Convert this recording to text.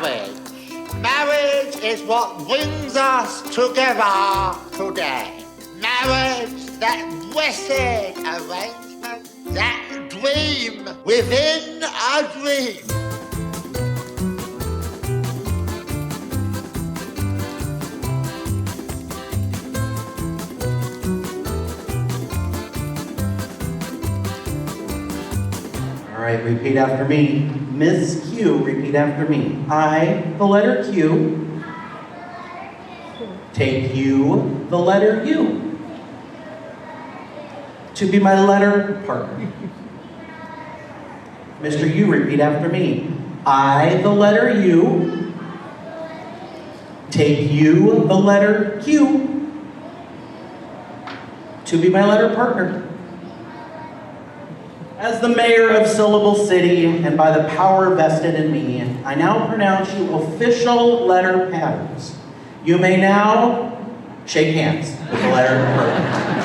marriage. Marriage is what brings us together today. Marriage, that blessed arrangement, that dream within a dream. All right, repeat after me. Miss Q, repeat after me. I, the letter Q, take you, the letter U, to be my letter partner. Mr. U, repeat after me. I, the letter U, take you, the letter Q, to be my letter partner. As the mayor of Syllable City, and by the power vested in me, I now pronounce you official letter patters. You may now shake hands with the letter partner.